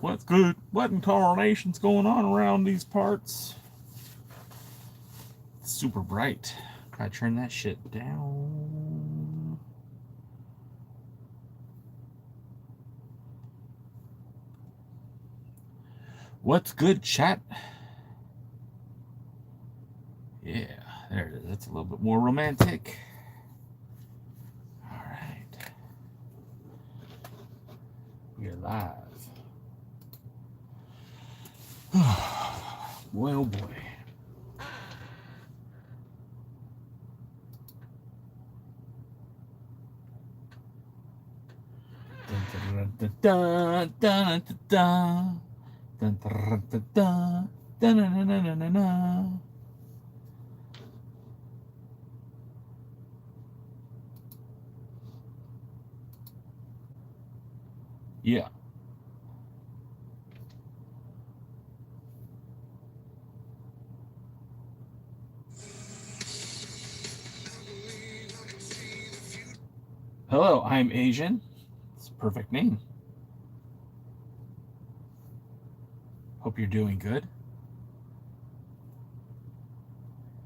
What's good? What in tarnation's going on around these parts? It's super bright. Gotta turn that shit down. What's good, chat? Yeah, there it is. That's a little bit more romantic. All right. We're live. Boy, oh boy. Dun, dun, dun, dun, dun, dun, dun, dun, dun, dun, dun, dun, dun, dun. Yeah. Hello, I'm Asian. It's a perfect name. Hope you're doing good.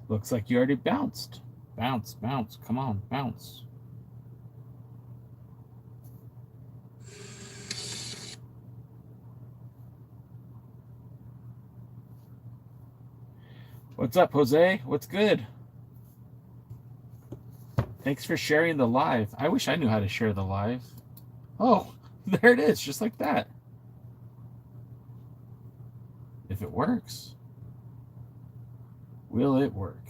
Looks like you already bounced. Bounce, bounce. Come on, bounce. What's up, Jose? What's good? Thanks for sharing the live. I wish I knew how to share the live. Oh, there it is, just like that. If it works. Will it work?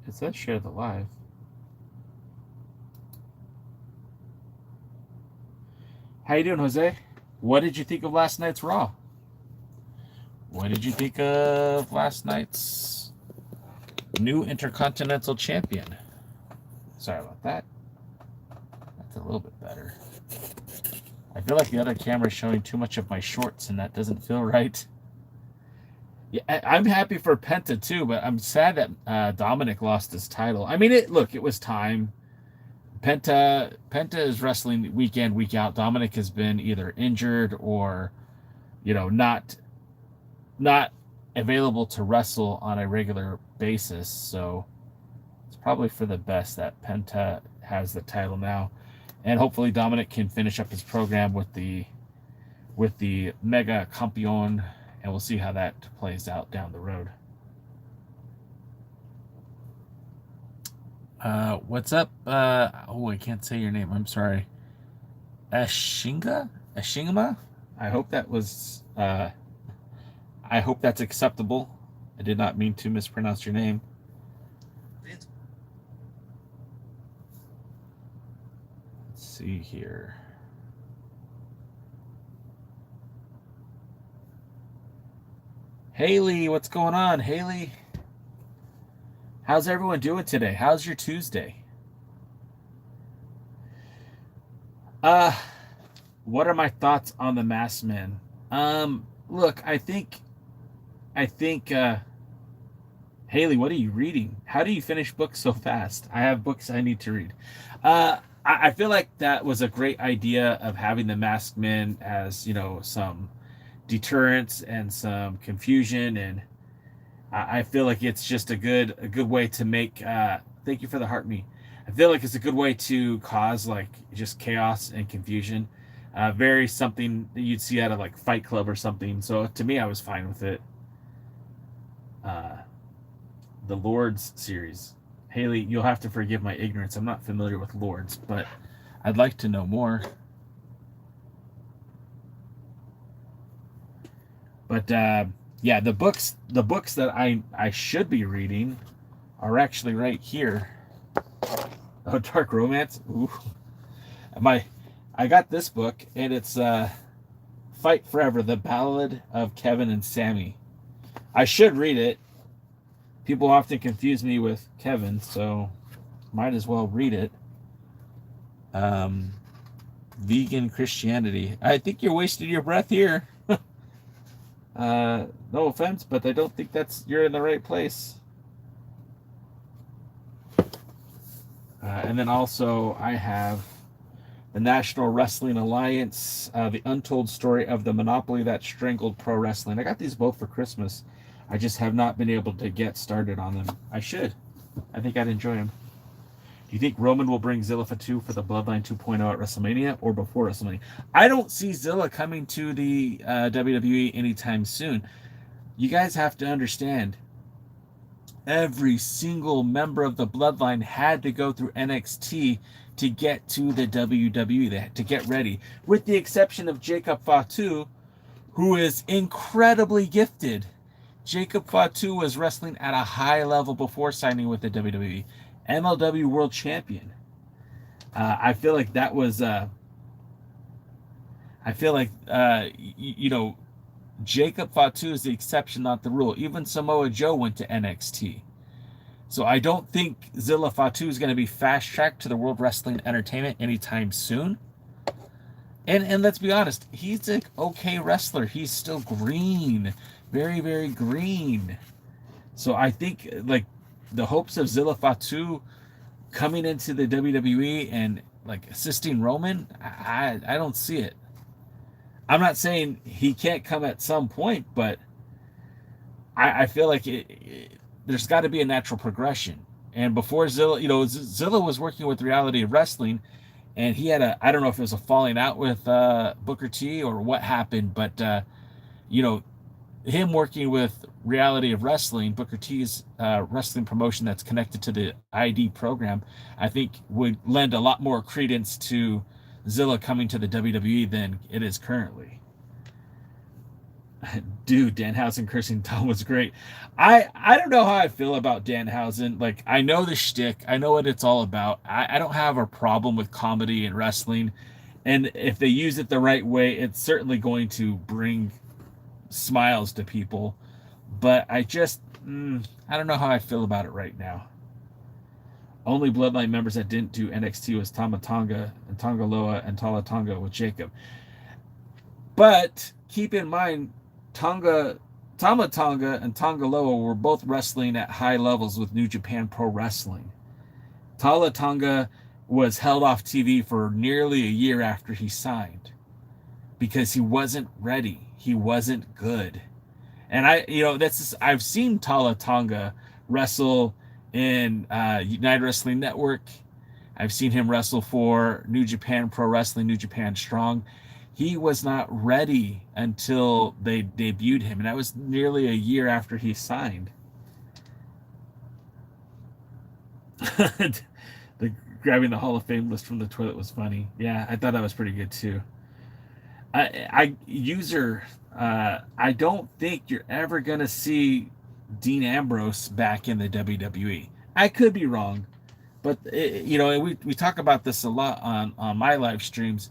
It says share the live. How you doing, Jose? What did you think of last night's Raw? What did you think of last night's new Intercontinental Champion? Sorry about that. That's a little bit better. I feel like the other camera is showing too much of my shorts, and that doesn't feel right. Yeah, I'm happy for Penta too, but I'm sad that Dominic lost his title. I mean, it was time. Penta is wrestling week in, week out. Dominic has been either injured or, not available to wrestle on a regular basis. So it's probably for the best that Penta has the title now, and hopefully Dominic can finish up his program with the Mega Campeon, and we'll see how that plays out down the road. What's up? I can't say your name. I'm sorry. Ashingama? I hope that was. I hope that's acceptable. I did not mean to mispronounce your name. Let's see here. Haley, what's going on, Haley? How's everyone doing today? How's your Tuesday? What are my thoughts on the Masked Man? Look, I think Haley, what are you reading? How do you finish books so fast? I have books I need to read. I feel like that was a great idea of having the Masked Man as, some deterrence and some confusion, and I feel like it's just a good way to make thank you for the heart me. I feel like it's a good way to cause like just chaos and confusion. Very something that you'd see out of like Fight Club or something. So to me, I was fine with it. The Lords series. Haley, you'll have to forgive my ignorance. I'm not familiar with Lords, but I'd like to know more. But yeah, the books that I should be reading are actually right here. Oh, Dark Romance. Ooh. I got this book, and it's Fight Forever: The Ballad of Kevin and Sammy. I should read it. People often confuse me with Kevin, so might as well read it. Vegan Christianity. I think you're wasting your breath here. No offense, but I don't think you're in the right place. And then also I have The National Wrestling Alliance, The Untold Story of the Monopoly That Strangled Pro Wrestling. I got these both for Christmas. I just have not been able to get started on them. I should. I think I'd enjoy them. Do you think Roman will bring Zilla Fatu for the Bloodline 2.0 at WrestleMania or before WrestleMania? I don't see Zilla coming to the WWE anytime soon. You guys have to understand, every single member of the Bloodline had to go through NXT to get to the WWE. They had to get ready, with the exception of Jacob Fatu, who is incredibly gifted. Jacob Fatu was wrestling at a high level before signing with the WWE. MLW World Champion. I feel like that was. I feel like Jacob Fatu is the exception, not the rule. Even Samoa Joe went to NXT. So I don't think Zilla Fatu is going to be fast-tracked to the World Wrestling Entertainment anytime soon. And let's be honest, he's an okay wrestler. He's still green. Very, very green. So I think, like, the hopes of Zilla Fatu coming into the WWE and, like, assisting Roman, I don't see it. I'm not saying he can't come at some point, but I feel like there's got to be a natural progression. And before Zilla, Zilla was working with Reality of Wrestling, and he had I don't know if it was a falling out with Booker T or what happened, but him working with Reality of Wrestling, Booker T's wrestling promotion that's connected to the ID program, I think would lend a lot more credence to Zilla coming to the WWE than it is currently. Dude, Danhausen cursing Tom was great. I don't know how I feel about Danhausen. Like, I know the shtick. I know what it's all about. I don't have a problem with comedy and wrestling. And if they use it the right way, it's certainly going to bring smiles to people. But I just, I don't know how I feel about it right now. Only Bloodline members that didn't do NXT was Tama Tonga and Tonga Loa and Tala Tonga with Jacob. But keep in mind, Tama Tonga and Tonga Loa were both wrestling at high levels with New Japan Pro Wrestling. Tala Tonga was held off TV for nearly a year after he signed because he wasn't ready. He wasn't good. And I've seen Tala Tonga wrestle in United Wrestling Network. I've seen him wrestle for New Japan Pro Wrestling, New Japan Strong. He was not ready until they debuted him, and that was nearly a year after he signed. Grabbing the Hall of Fame list from the toilet was funny. Yeah, I thought that was pretty good too. I don't think you're ever gonna see Dean Ambrose back in the WWE. I could be wrong, but we talk about this a lot on my live streams.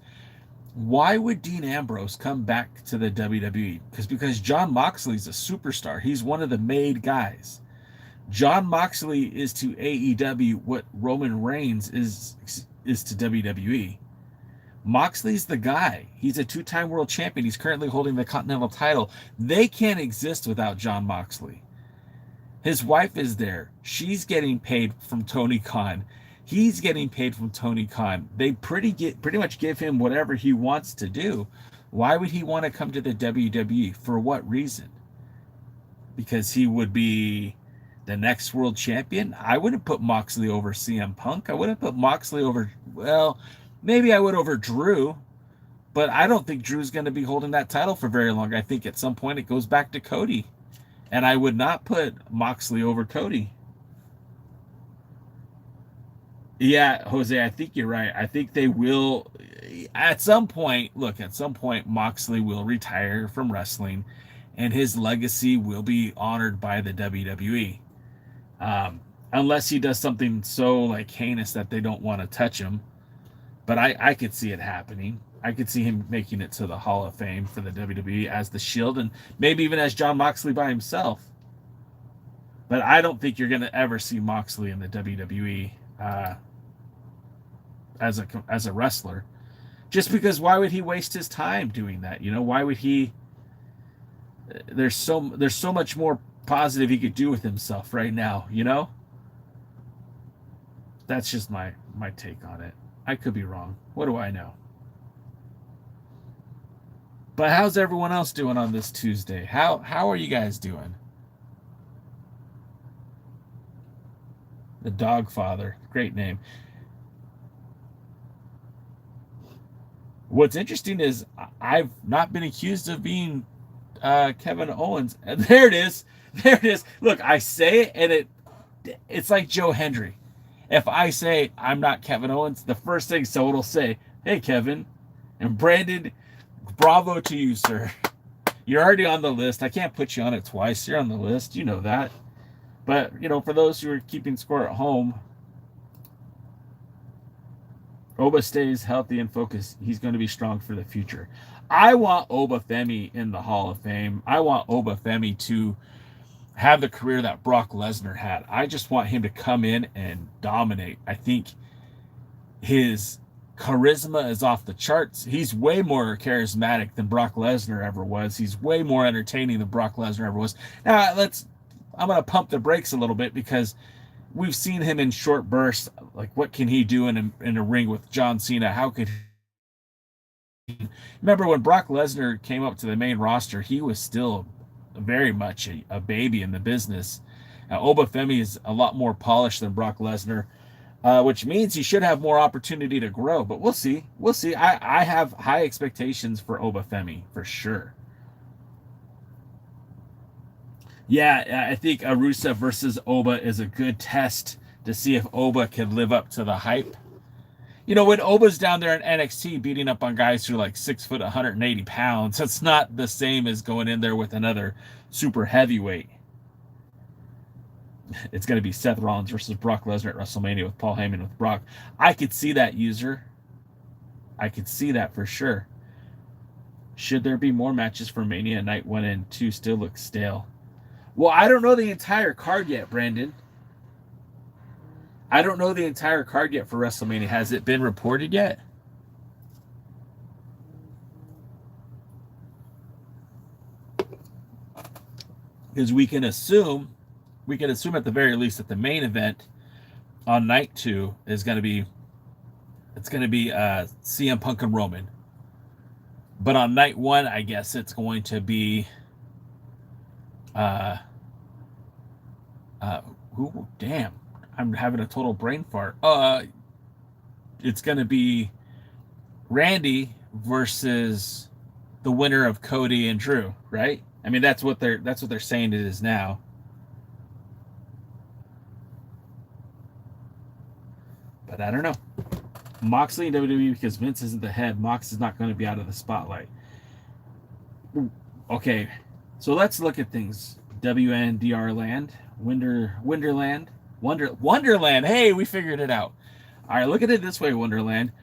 Why would Dean Ambrose come back to the WWE? Because Jon Moxley's a superstar. He's one of the made guys. Jon Moxley is to AEW what Roman Reigns is to WWE. Moxley's the guy. He's a 2-time world champion. He's currently holding the Continental title. They can't exist without Jon Moxley. His wife is there. She's getting paid from Tony Khan. He's getting paid from Tony Khan. They pretty much give him whatever he wants to do. Why would he want to come to the WWE? For what reason? Because he would be the next world champion? I wouldn't put Moxley over CM Punk. I wouldn't put Moxley over, well, maybe I would over Drew, but I don't think Drew's going to be holding that title for very long. I think at some point it goes back to Cody. And I would not put Moxley over Cody. Yeah, Jose, I think you're right. I think they will, at some point, Moxley will retire from wrestling, and his legacy will be honored by the WWE. Unless he does something so, like, heinous that they don't want to touch him. But I could see it happening. I could see him making it to the Hall of Fame for the WWE as the Shield, and maybe even as Jon Moxley by himself. But I don't think you're going to ever see Moxley in the WWE as a wrestler, just because why would he waste his time doing that? Why would he? There's so much more positive he could do with himself right now. That's just my take on it. I could be wrong. What do I know? But how's everyone else doing on this Tuesday? How are you guys doing? The Dog Father, great name. What's interesting is I've not been accused of being Kevin Owens. And there it is. There it is. Look, I say it, and it's like Joe Hendry. If I say I'm not Kevin Owens, the first thing someone will say, "Hey, Kevin," and Brandon, bravo to you, sir. You're already on the list. I can't put you on it twice. You're on the list. You know that. But, for those who are keeping score at home, Oba stays healthy and focused. He's going to be strong for the future. I want Oba Femi in the Hall of Fame. I want Oba Femi to have the career that Brock Lesnar had. I just want him to come in and dominate. I think his charisma is off the charts. He's way more charismatic than Brock Lesnar ever was. He's way more entertaining than Brock Lesnar ever was. Now, I'm going to pump the brakes a little bit because we've seen him in short bursts. Like, what can he do in a ring with John Cena? How could he? Remember when Brock Lesnar came up to the main roster, he was still very much a baby in the business. Oba Femi is a lot more polished than Brock Lesnar, which means he should have more opportunity to grow. But we'll see. We'll see. I have high expectations for Oba Femi for sure. Yeah, I think Rusev versus Oba is a good test to see if Oba can live up to the hype. When Oba's down there in NXT beating up on guys who are like 6 foot, 180 pounds, it's not the same as going in there with another super heavyweight. It's going to be Seth Rollins versus Brock Lesnar at WrestleMania with Paul Heyman with Brock. I could see that, user. I could see that for sure. Should there be more matches for Mania? Night 1 and 2 still look stale. Well, I don't know the entire card yet, Brandon. I don't know the entire card yet for WrestleMania. Has it been reported yet? Because we can assume at the very least that the main event on night 2 is going to be CM Punk and Roman. But on night 1, I guess it's going to be damn, I'm having a total brain fart. It's going to be Randy versus the winner of Cody and Drew, right? I mean, that's what they're saying it is now. But I don't know. Moxley in WWE, because Vince isn't the head, Mox is not going to be out of the spotlight. Okay, so let's look at things. WNDR Land, Wonderland. Hey, we figured it out. All right, look at it this way, Wonderland.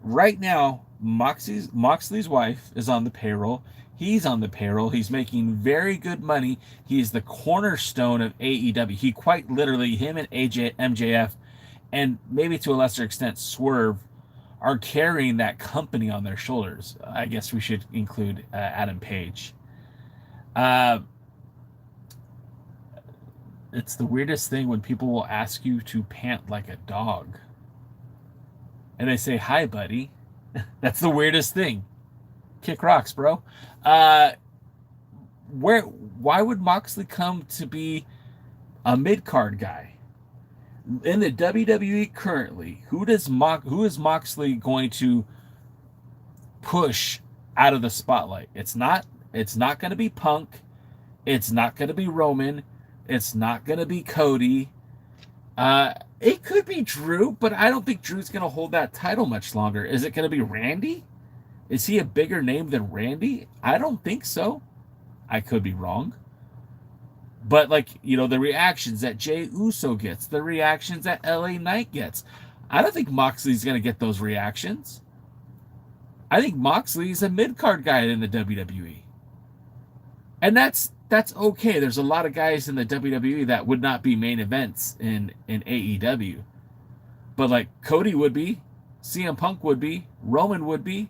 Right now, Moxley's wife is on the payroll. He's on the payroll. He's making very good money. He's the cornerstone of AEW. He quite literally, him and MJF, and maybe to a lesser extent Swerve, are carrying that company on their shoulders. I guess we should include Adam Page. It's the weirdest thing when people will ask you to pant like a dog. And they say, "Hi, buddy." That's the weirdest thing. Kick rocks, bro. Why would Moxley come to be a mid-card guy? In the WWE currently, who is Moxley going to push out of the spotlight? It's not going to be Punk. It's not going to be Roman. It's not going to be Cody. It could be Drew, but I don't think Drew's going to hold that title much longer. Is it going to be Randy? Is he a bigger name than Randy? I don't think so. I could be wrong. But, the reactions that Jey Uso gets, the reactions that LA Knight gets, I don't think Moxley's going to get those reactions. I think Moxley's a mid-card guy in the WWE. And that's okay. There's a lot of guys in the WWE that would not be main events in AEW. But Cody would be, CM Punk would be, Roman would be.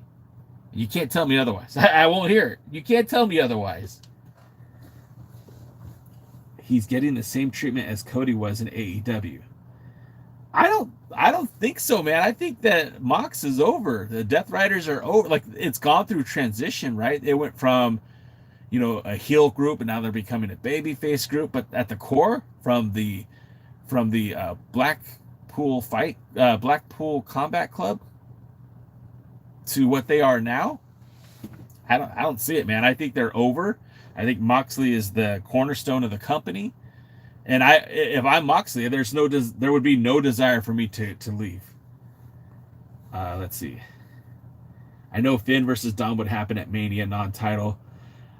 You can't tell me otherwise. I won't hear it. You can't tell me otherwise. He's getting the same treatment as Cody was in AEW. I don't think so, man. I think that Mox is over. The Death Riders are over. Like, it's gone through transition, right? It went from, a heel group, and now they're becoming a babyface group. But at the core, from the Blackpool Combat Club to what they are now, I don't see it, man. I think they're over. I think Moxley is the cornerstone of the company, and if I'm Moxley, there would be no desire for me to leave. Let's see. I know Finn versus Dom would happen at Mania, non-title.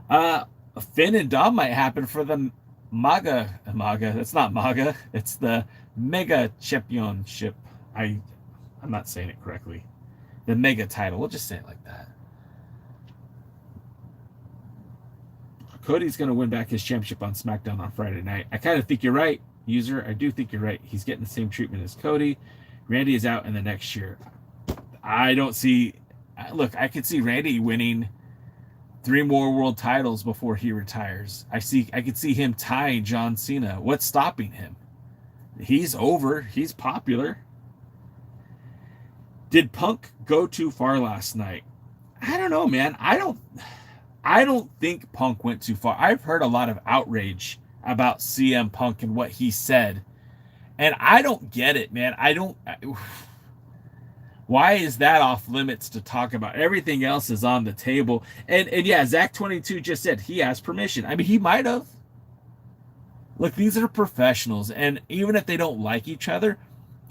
Uh, Finn and Dom might happen for the MAGA. That's not MAGA. It's the Mega Championship. I'm not saying it correctly. The Mega title. We'll just say it like that. Cody's going to win back his championship on SmackDown on Friday night. I kind of think you're right, user. I do think you're right. He's getting the same treatment as Cody. Randy is out in the next year. I don't see... Look, I could see Randy winning 3 more world titles before he retires. I could see him tying John Cena. What's stopping him? He's over. He's popular. Did Punk go too far last night? I don't know, man. I don't think Punk went too far. I've heard a lot of outrage about CM Punk and what he said, and I don't get it, man. Why is that off limits to talk about? Everything else is on the table. And yeah, Zach22 just said he has permission. I mean, he might have. Look, these are professionals, and even if they don't like each other,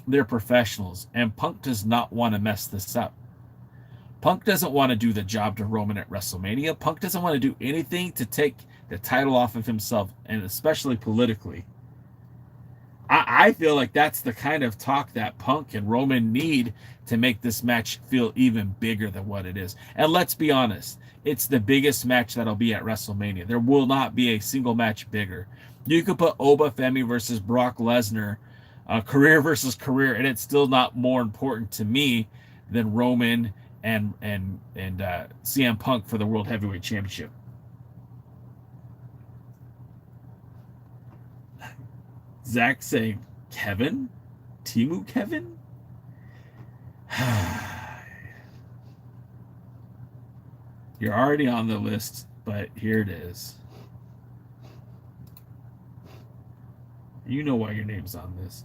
they're professionals, and Punk does not want to mess this up. Punk doesn't want to do the job to Roman at WrestleMania. Punk doesn't want to do anything to take the title off of himself, and especially politically. I feel like that's the kind of talk that Punk and Roman need to make this match feel even bigger than what it is. And let's be honest, it's the biggest match that'll be at WrestleMania. There will not be a single match bigger. You could put Oba Femi versus Brock Lesnar, career versus career, and it's still not more important to me than Roman and CM Punk for the World Heavyweight Championship. Zach saying Kevin? Timu Kevin? You're already on the list, but here it is. You know why your name's on this.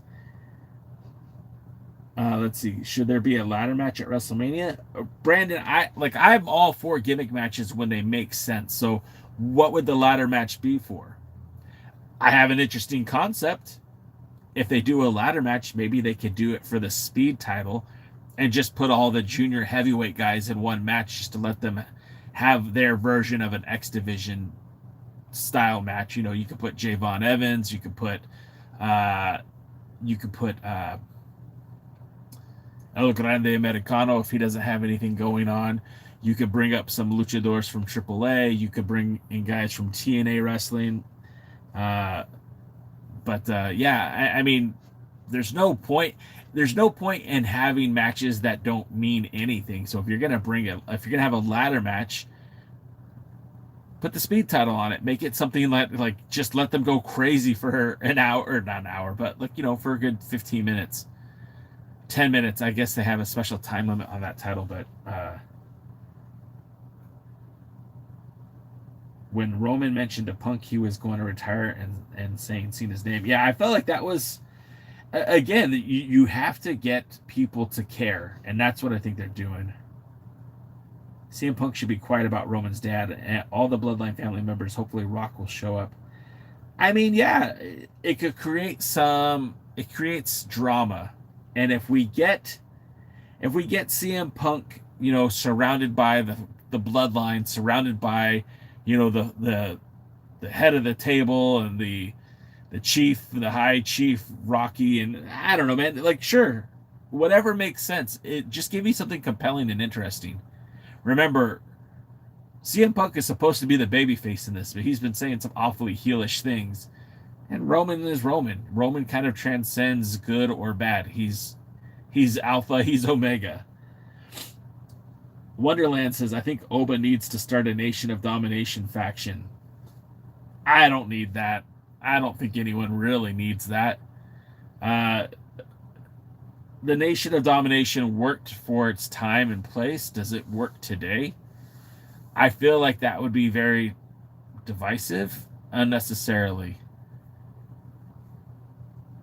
Let's see. Should there be a ladder match at WrestleMania? Brandon, I'm all for gimmick matches when they make sense. So what would the ladder match be for? I have an interesting concept. If they do a ladder match, maybe they could do it for the speed title and just put all the junior heavyweight guys in one match just to let them have their version of an X Division style match. You could put Javon Evans, you could put El Grande Americano if he doesn't have anything going on. You could bring up some luchadors from AAA. You could bring in guys from TNA Wrestling. I mean, there's no point in having matches that don't mean anything. So if you're gonna have a ladder match, put the speed title on it. Make it something like just let them go crazy for an hour, or not an hour, but for a good 15 minutes, 10 minutes. I guess they have a special time limit on that title, but when Roman mentioned to Punk he was going to retire and saying Cena's name, yeah, I felt like that was, again, you have to get people to care, and that's what I think they're doing. CM Punk should be quiet about Roman's dad and all the Bloodline family members. Hopefully Rock will show up. I mean, yeah, it could create it creates drama. And if we get CM Punk, surrounded by the Bloodline, surrounded by, the head of the table and the chief, the high chief, Rocky, and I don't know, man, sure, whatever makes sense. It just give me something compelling and interesting. Remember, CM Punk is supposed to be the babyface in this, but he's been saying some awfully heelish things. And Roman is Roman. Roman kind of transcends good or bad. He's alpha, he's omega. Wonderland says, I think Oba needs to start a Nation of Domination faction. I don't need that. I don't think anyone really needs that. the Nation of Domination worked for its time and place. Does it work today? I feel like that would be very divisive unnecessarily.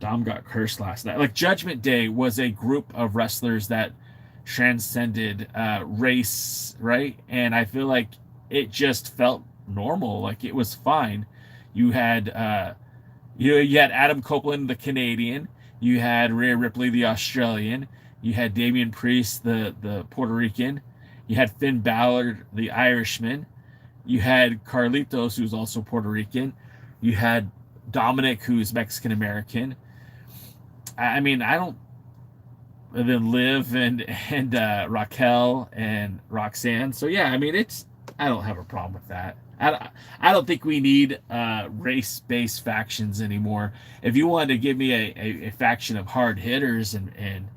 Dom got cursed last night. Like Judgment Day was a group of wrestlers that transcended race, right? And I feel like it just felt normal. Like it was fine. You had you had Adam Copeland, the Canadian. You had Rhea Ripley, the Australian. You had Damian Priest, the Puerto Rican. You had Finn Balor, the Irishman. You had Carlitos, who's also Puerto Rican. You had Dominic, who's Mexican American. I mean, I don't. And then Liv and Raquel and Roxanne. So yeah, I mean, it's. I don't have a problem with that. I don't think we need race-based factions anymore. If you wanted to give me a faction of hard hitters and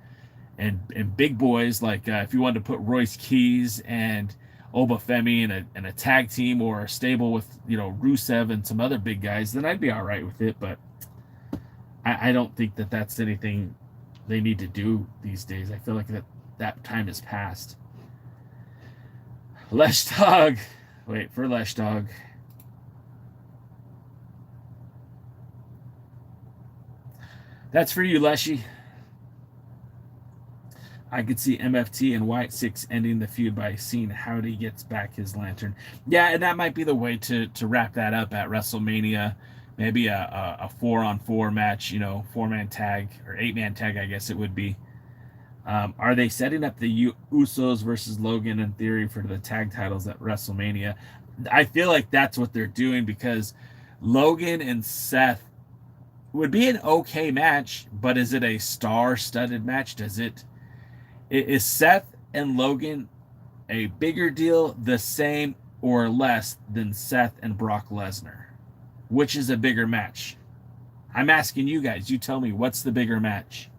big boys, like if you wanted to put Royce Keys and Obafemi in a tag team or a stable with Rusev and some other big guys, then I'd be all right with it. But I don't think that that's anything they need to do these days. I feel like that time has passed. Lesh Dog. Wait for Lesh Dog. That's for you, Leshy. I could see MFT and White 6 ending the feud by seeing Howdy gets back his lantern. Yeah, and that might be the way to wrap that up at WrestleMania. Maybe a 4-on-4 match, 4-man tag or 8-man tag, I guess it would be. Are they setting up the Usos versus Logan in theory for the tag titles at WrestleMania? I feel like that's what they're doing because Logan and Seth would be an okay match, but is it a star-studded match? Is Seth and Logan a bigger deal, the same, or less than Seth and Brock Lesnar? Which is a bigger match? I'm asking you guys. You tell me, what's the bigger match?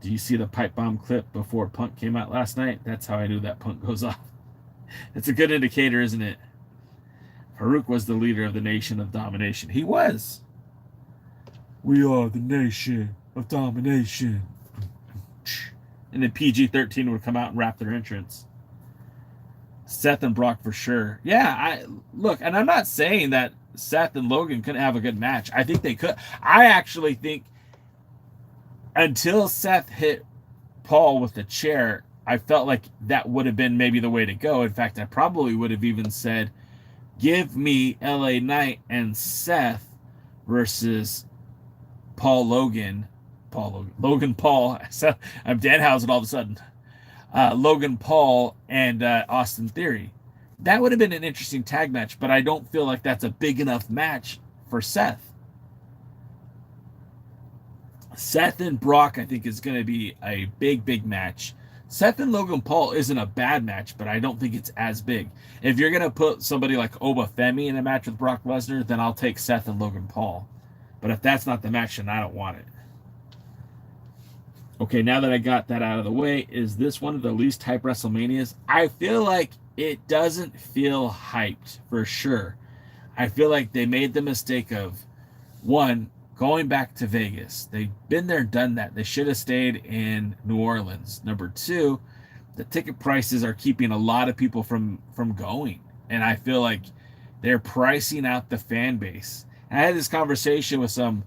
Do you see the pipe bomb clip before Punk came out last night? That's how I knew that Punk goes off. It's a good indicator, isn't it? Farouk was the leader of the Nation of Domination. He was. We are the Nation of Domination. And then PG-13 would come out and rap their entrance. Seth and Brock for sure. Yeah, look, and I'm not saying that Seth and Logan couldn't have a good match. I think they could. I actually think until Seth hit Paul with the chair, I felt like that would have been maybe the way to go. In fact, I probably would have even said, give me LA Knight and Seth versus Logan Paul. I'm Danhausen all of a sudden. Logan Paul and Austin Theory. That would have been an interesting tag match, but I don't feel like that's a big enough match for Seth. Seth and Brock, I think, is going to be a big match. Seth and Logan Paul isn't a bad match, but I don't think it's as big. If you're going to put somebody like Obafemi in a match with Brock Lesnar, then I'll take Seth and Logan Paul. But if that's not the match, then I don't want it. Okay, now that I got that out of the way, is this one of the least hype WrestleManias? I feel like it doesn't feel hyped for sure. I feel like they made the mistake of, one, going back to Vegas. They've been there, done that. They should have stayed in New Orleans. Number two, the ticket prices are keeping a lot of people from going. And I feel like they're pricing out the fan base. And I had this conversation with some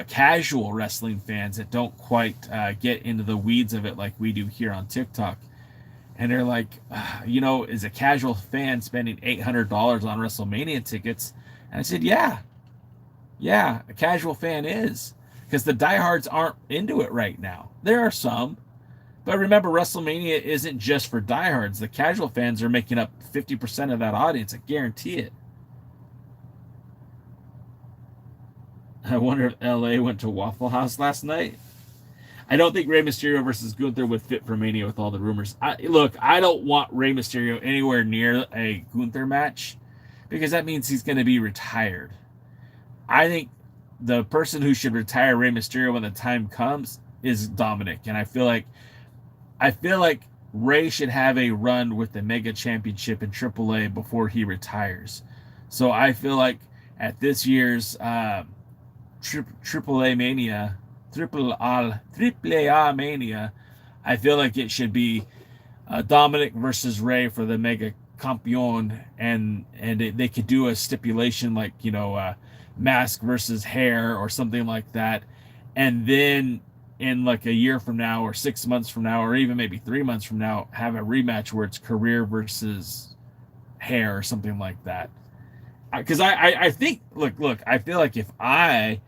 casual wrestling fans that don't quite get into the weeds of it like we do here on TikTok. And they're like, is a casual fan spending $800 on WrestleMania tickets? And I said, yeah, a casual fan is. Because the diehards aren't into it right now. There are some. But remember, WrestleMania isn't just for diehards. The casual fans are making up 50% of that audience. I guarantee it. I wonder if LA went to Waffle House last night. I don't think Rey Mysterio versus Gunther would fit for Mania with all the rumors. I don't want Rey Mysterio anywhere near a Gunther match because that means he's going to be retired. I think the person who should retire Rey Mysterio when the time comes is Dominic, and I feel like Rey should have a run with the Mega Championship in AAA before he retires. So I feel like at this year's AAA Mania, Triple A Mania, I feel like it should be Dominic versus Ray for the Mega Campeon, and they could do a stipulation like, mask versus hair or something like that, and then in like a year from now or 6 months from now or even maybe 3 months from now have a rematch where it's career versus hair or something like that. Because I think, look, I feel like if I'm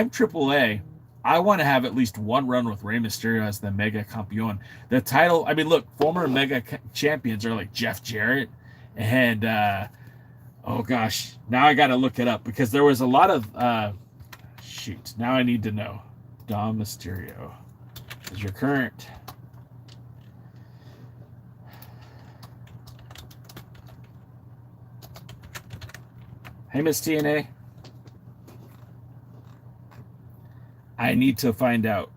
AAA, I want to have at least one run with Rey Mysterio as the Mega Campeon. The title, I mean, look, former Mega champions are like Jeff Jarrett and oh gosh, now I got to look it up because there was a lot of shoot. Now I need to know. Dom Mysterio is your current. Hey, Miss TNA. I need to find out.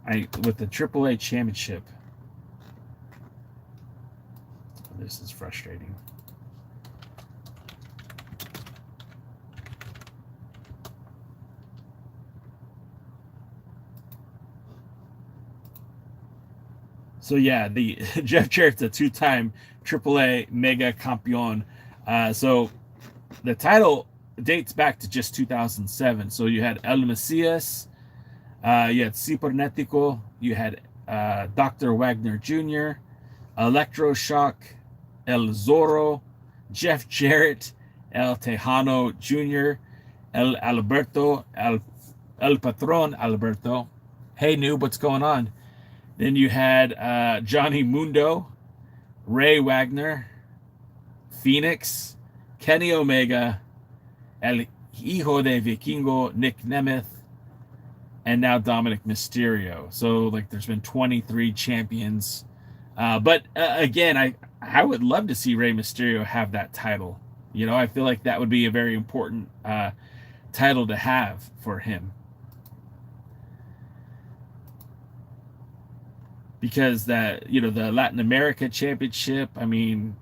With the AAA Championship. This is frustrating. So yeah, the Jeff Jarrett's a two-time AAA Mega Campeon. So the title dates back to just 2007. So you had El Mesias, you had Cibernetico, you had Dr. Wagner Jr., Electroshock, El Zorro, Jeff Jarrett, El Tejano Jr., El Alberto, El Patron Alberto. Hey, noob, what's going on? Then you had Johnny Mundo, Ray Wagner, Phoenix, Kenny Omega, El Hijo de Vikingo, Nick Nemeth, and now Dominic Mysterio. So, like, there's been 23 champions. But again, I would love to see Rey Mysterio have that title. I feel like that would be a very important title to have for him. Because the Latin America Championship, I mean,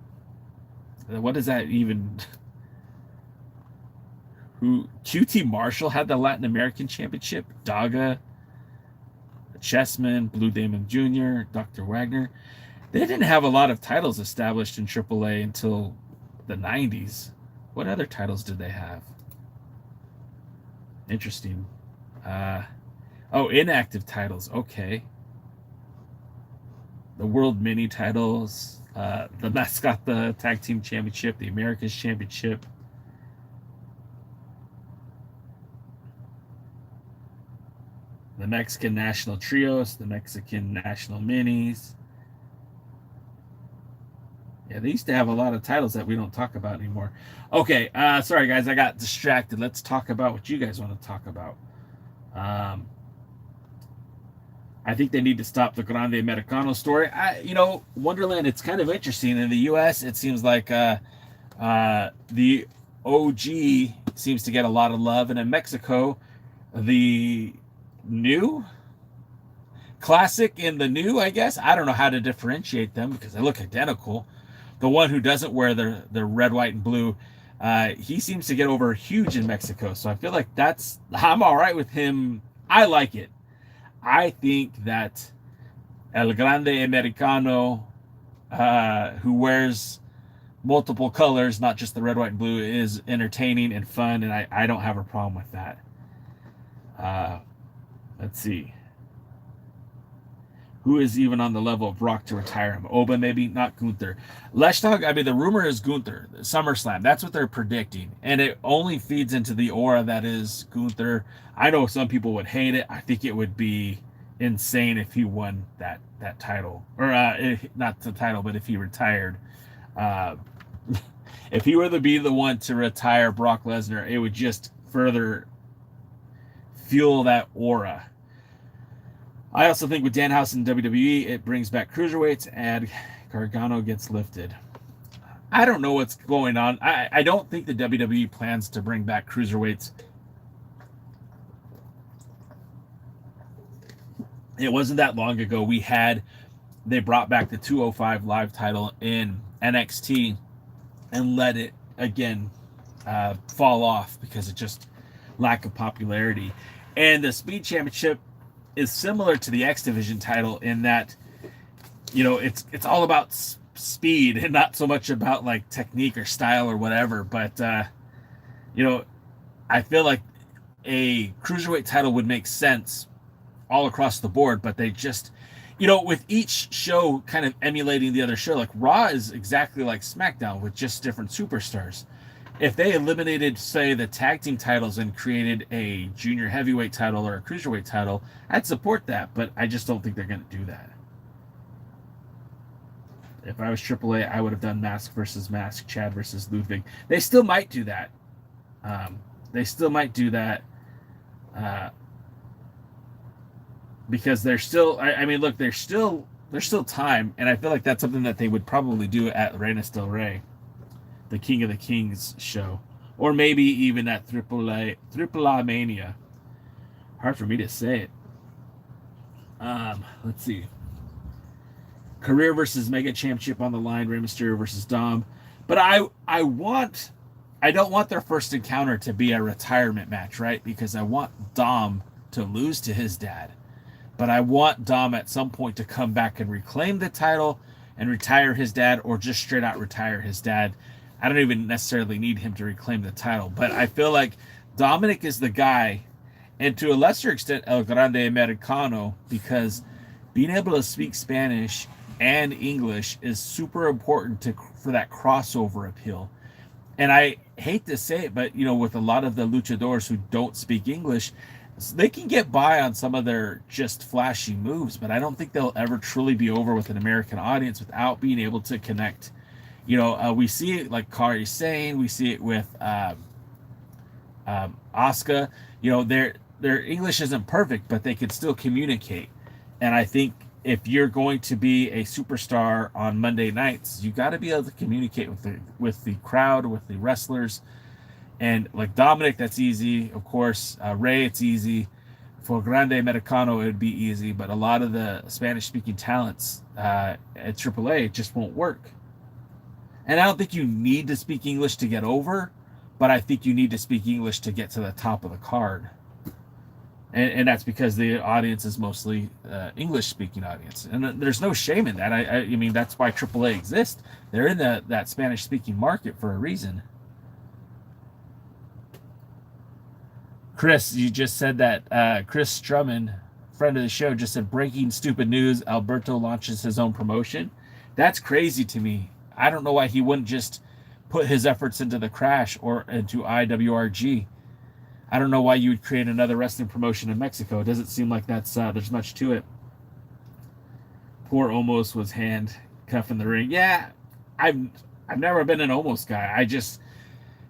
what is that even? Who QT Marshall had the Latin American Championship? Daga, Chessman, Blue Demon Jr., Dr. Wagner. They didn't have a lot of titles established in AAA until the 90s. What other titles did they have? Interesting. Inactive titles. Okay. The World Mini titles, the Mascota Tag Team Championship, the Americas Championship. The Mexican National Trios, the Mexican National Minis. Yeah, they used to have a lot of titles that we don't talk about anymore. Okay, sorry guys, I got distracted. Let's talk about what you guys want to talk about. I think they need to stop the Grande Americano story. Wonderland, it's kind of interesting. In the U.S., it seems like the OG seems to get a lot of love. And in Mexico, the new classic and the new, I guess. I don't know how to differentiate them because they look identical. The one who doesn't wear the red, white, and blue, he seems to get over huge in Mexico. So I feel like I'm all right with him. I like it. I think that El Grande Americano, who wears multiple colors, not just the red, white, and blue, is entertaining and fun, and I don't have a problem with that. Let's see. Who is even on the level of Brock to retire him? Oba, maybe, not Gunther. Leshtag, I mean, the rumor is Gunther. SummerSlam, that's what they're predicting. And it only feeds into the aura that is Gunther. I know some people would hate it. I think it would be insane if he won that title. Or, not the title, but if he retired. If he were to be the one to retire Brock Lesnar, it would just further fuel that aura. I also think with Danhausen in WWE, it brings back cruiserweights and Gargano gets lifted. I don't know what's going on. I don't think the WWE plans to bring back cruiserweights. It wasn't that long ago they brought back the 205 Live title in NXT and let it again fall off because it just lack of popularity. And the Speed Championship is similar to the X Division title in that, it's all about speed and not so much about like technique or style or whatever. But you know, I feel like a cruiserweight title would make sense all across the board, but they just, with each show kind of emulating the other show, like Raw is exactly like SmackDown with just different superstars. If they eliminated, say, the tag team titles and created a junior heavyweight title or a cruiserweight title, I'd support that, but I just don't think they're going to do that. If I was AAA, I would have done Mask versus Mask, Chad versus Ludwig. They still might do that. Because they're still. I mean, look, there's still time, and I feel like that's something that they would probably do at Reinas del Rey, the King of the Kings show, or maybe even at Triple A Mania. Hard for me to say it. Let's see. Career versus Mega Championship on the line. Rey Mysterio versus Dom. But I don't want their first encounter to be a retirement match, right? Because I want Dom to lose to his dad. But I want Dom at some point to come back and reclaim the title and retire his dad, or just straight out retire his dad. I don't even necessarily need him to reclaim the title. But I feel like Dominic is the guy, and to a lesser extent, El Grande Americano, because being able to speak Spanish and English is super important for that crossover appeal. And I hate to say it, but with a lot of the luchadors who don't speak English, they can get by on some of their just flashy moves, but I don't think they'll ever truly be over with an American audience without being able to connect. We see it like Kari Sane, we see it with Asuka. Their English isn't perfect, but they can still communicate. And I think if you're going to be a superstar on Monday nights, you got to be able to communicate with the crowd, with the wrestlers. And like Dominic, that's easy. Of course, Rey, it's easy. For Grande Americano, it would be easy. But a lot of the Spanish-speaking talents at AAA, it just won't work. And I don't think you need to speak English to get over, but I think you need to speak English to get to the top of the card. And that's because the audience is mostly English-speaking audience. And there's no shame in that. I mean, that's why AAA exists. They're in that Spanish-speaking market for a reason. Chris, you just said that Chris Strumman, friend of the show, just said, breaking stupid news, Alberto launches his own promotion. That's crazy to me. I don't know why he wouldn't just put his efforts into the Crash or into IWRG. I don't know why you would create another wrestling promotion in Mexico. It doesn't seem like there's much to it. Poor Omos was handcuffed in the ring. Yeah, I've never been an Omos guy. I just,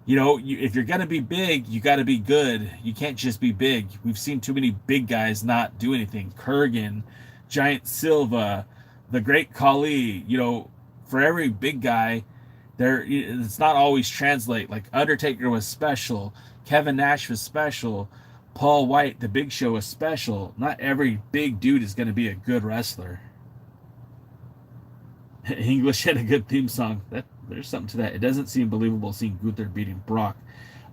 if you're gonna be big, you got to be good. You can't just be big. We've seen too many big guys not do anything. Kurgan, Giant Silva, the Great Khali. For every big guy, it's not always translate. Like Undertaker was special. Kevin Nash was special. Paul White, the Big Show, was special. Not every big dude is going to be a good wrestler. English had a good theme song. There's something to that. It doesn't seem believable seeing Gunther beating Brock.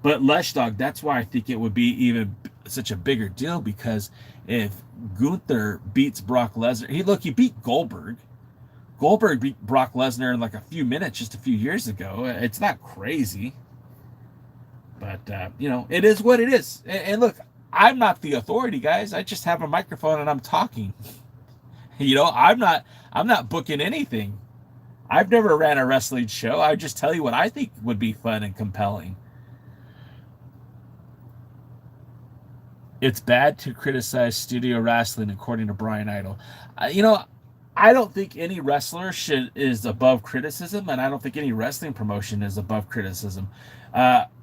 But Leshdog, that's why I think it would be even such a bigger deal, because if Gunther beats Brock Lesnar, he beat Goldberg. Goldberg beat Brock Lesnar in like a few minutes just a few years ago. It's not crazy. But, it is what it is. And look, I'm not the authority, guys. I just have a microphone and I'm talking. I'm not booking anything. I've never ran a wrestling show. I just tell you what I think would be fun and compelling. It's bad to criticize studio wrestling, according to Brian Idol. I don't think any wrestler is above criticism, and I don't think any wrestling promotion is above criticism.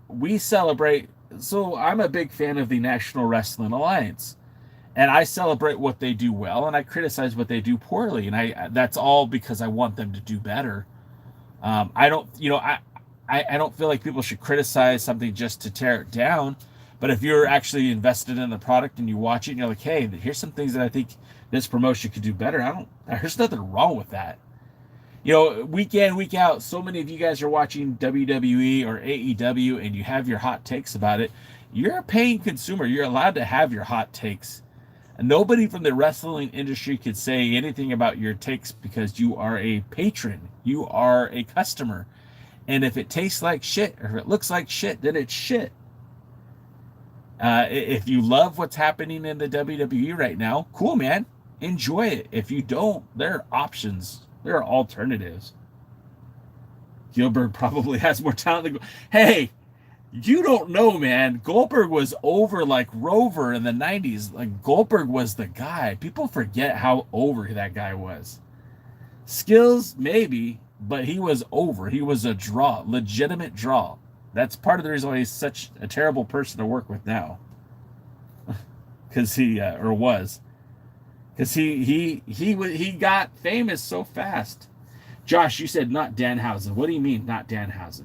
We celebrate, so I'm a big fan of the National Wrestling Alliance, and I celebrate what they do well, and I criticize what they do poorly, and that's all because I want them to do better. I don't feel like people should criticize something just to tear it down, but if you're actually invested in the product and you watch it and you're like, hey, here's some things that I think this promotion could do better, there's nothing wrong with that. Week in, week out, so many of you guys are watching WWE or AEW and you have your hot takes about it. You're a paying consumer. You're allowed to have your hot takes. And nobody from the wrestling industry could say anything about your takes because you are a patron. You are a customer. And if it tastes like shit or if it looks like shit, then it's shit. If you love what's happening in the WWE right now, cool, man. Enjoy it. If you don't, there are options. There are alternatives. Gilbert probably has more talent than... Hey, you don't know, man. Goldberg was over like Rover in the 90s. Like, Goldberg was the guy. People forget how over that guy was. Skills, maybe, but he was over. He was a draw, legitimate draw. That's part of the reason why he's such a terrible person to work with now. Because he got famous so fast. Josh, you said not Danhausen. What do you mean not Danhausen?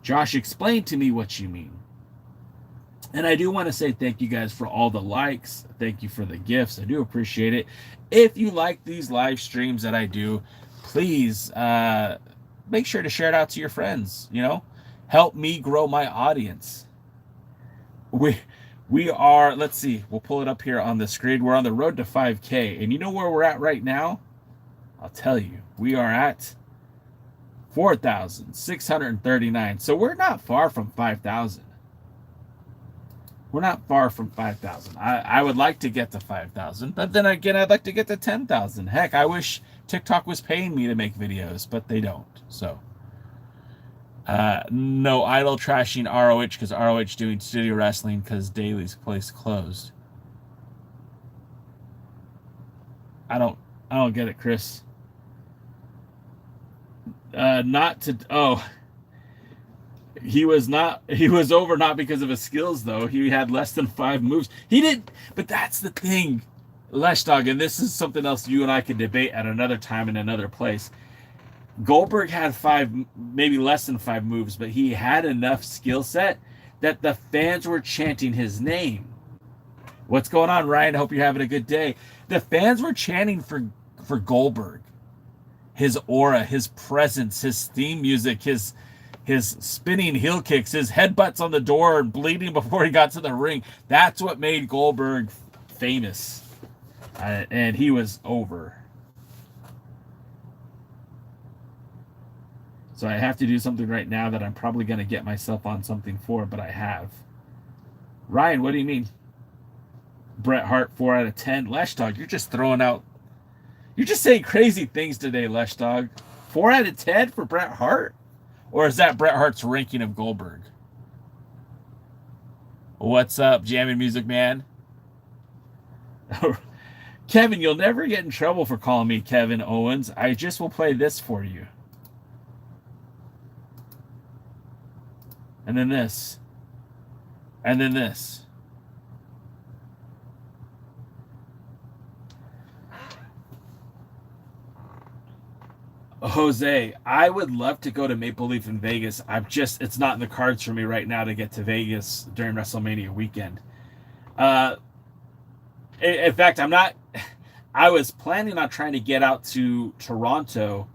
Josh, explain to me what you mean. And I do want to say thank you guys for all the likes. Thank you for the gifts. I do appreciate it. If you like these live streams that I do, please make sure to share it out to your friends. You know, help me grow my audience. We are, let's see, we'll pull it up here on the screen. We're on the road to 5K. And you know where we're at right now? I'll tell you. We are at 4,639. So we're not far from 5,000. We're not far from 5,000. I would like to get to 5,000, but then again, I'd like to get to 10,000. Heck, I wish TikTok was paying me to make videos, but they don't. So, no idol trashing ROH because ROH doing studio wrestling because Daly's place closed. I don't get it, Chris. He was over not because of his skills, though. He had less than 5 moves. He didn't, but that's the thing, Leshdog, and this is something else you and I could debate at another time in another place. Goldberg had 5, maybe less than 5 moves, but he had enough skill set that the fans were chanting his name. What's going on, Ryan? Hope you're having a good day. The fans were chanting for Goldberg. His aura, his presence, his theme music, his spinning heel kicks, his headbutts on the door and bleeding before he got to the ring. That's what made Goldberg famous. And he was over. So I have to do something right now that I'm probably going to get myself on something for, but I have. Ryan, what do you mean? Bret Hart, 4 out of 10. Leshdog, you're just throwing out... You're just saying crazy things today, Leshdog. 4 out of 10 for Bret Hart? Or is that Bret Hart's ranking of Goldberg? What's up, Jamming Music Man? Kevin, you'll never get in trouble for calling me Kevin Owens. I just will play this for you. And then this. And then this. Jose, I would love to go to Maple Leaf in Vegas. It's not in the cards for me right now to get to Vegas during WrestleMania weekend. In fact, I was planning on trying to get out to Toronto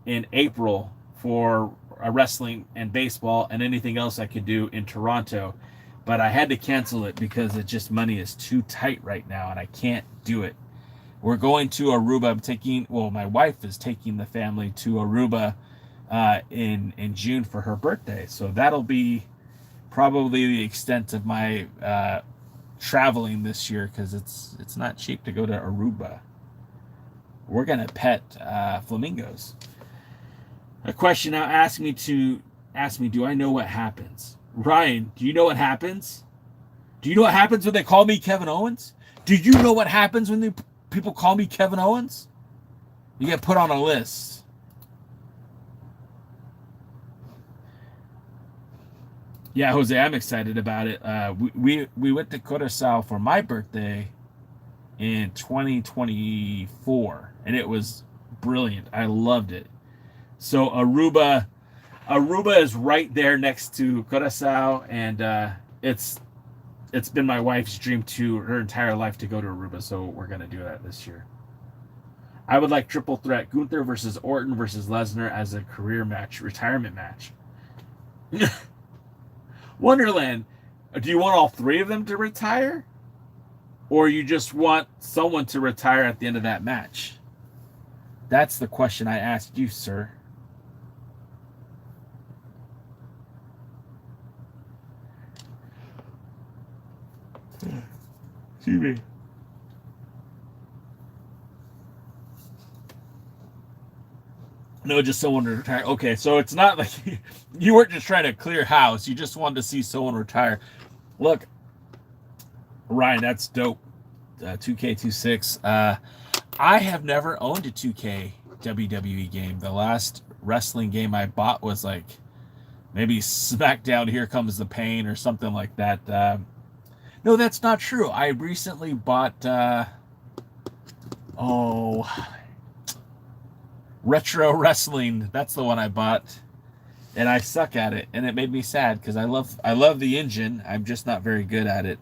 in April for wrestling and baseball and anything else I could do in Toronto, but I had to cancel it because money is too tight right now and I can't do it. We're going to Aruba. My wife is taking the family to Aruba in June for her birthday. So that'll be probably the extent of my traveling this year because it's not cheap to go to Aruba. We're going to pet flamingos. A question now asked me, do I know what happens? Ryan, do you know what happens? Do you know what happens when they call me Kevin Owens? Do you know what happens when people call me Kevin Owens? You get put on a list. Yeah, Jose, I'm excited about it. We went to Curaçao for my birthday in 2024, and it was brilliant. I loved it. So Aruba is right there next to Curaçao, and it's been my wife's dream her entire life to go to Aruba, so we're going to do that this year. I would like triple threat, Gunther versus Orton versus Lesnar as a career match, retirement match. Wonderland, Do you want all three of them to retire? Or you just want someone to retire at the end of that match? That's the question I asked you, sir. Excuse me. No, just someone to retire. Okay, so it's not like you weren't just trying to clear house. You just wanted to see someone retire. Look, Ryan, that's dope. 2K26. I have never owned a 2K WWE game. The last wrestling game I bought was like maybe SmackDown Here Comes the Pain or something like that. No, that's not true. I recently bought Retro Wrestling. That's the one I bought. And I suck at it, and it made me sad because I love the engine. I'm just not very good at it.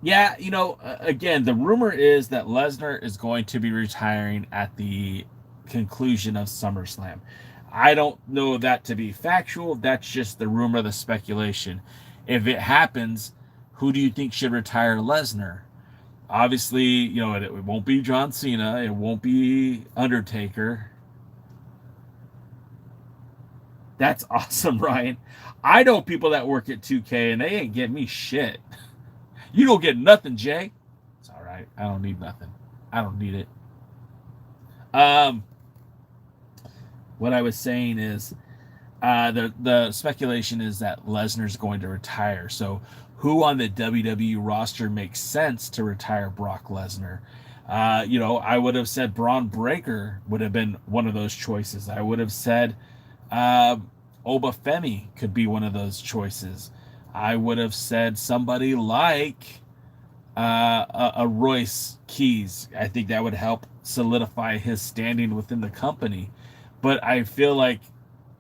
Yeah, again, the rumor is that Lesnar is going to be retiring at the conclusion of SummerSlam. I don't know that to be factual. That's just the rumor, the speculation. If it happens, who do you think should retire Lesnar? Obviously, it won't be John Cena. It won't be Undertaker. That's awesome, Ryan. I know people that work at 2K, and they ain't getting me shit. You don't get nothing, Jay. It's all right. I don't need nothing. I don't need it. What I was saying is, the speculation is that Lesnar's going to retire. So, who on the WWE roster makes sense to retire Brock Lesnar? I would have said Braun Breaker would have been one of those choices. I would have said Obafemi could be one of those choices. I would have said somebody like a Royce Keys. I think that would help solidify his standing within the company. But I feel like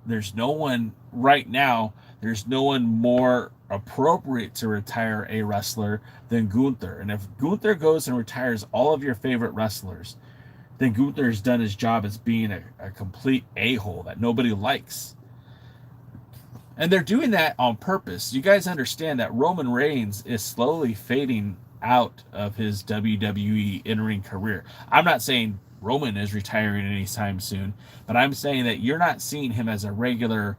there's no one right now, there's no one more appropriate to retire a wrestler than Gunther. And if Gunther goes and retires all of your favorite wrestlers, then Gunther has done his job as being a complete a-hole that nobody likes. And they're doing that on purpose. You guys understand that Roman Reigns is slowly fading out of his WWE in-ring career. I'm not saying Roman is retiring anytime soon, but I'm saying that you're not seeing him as a regular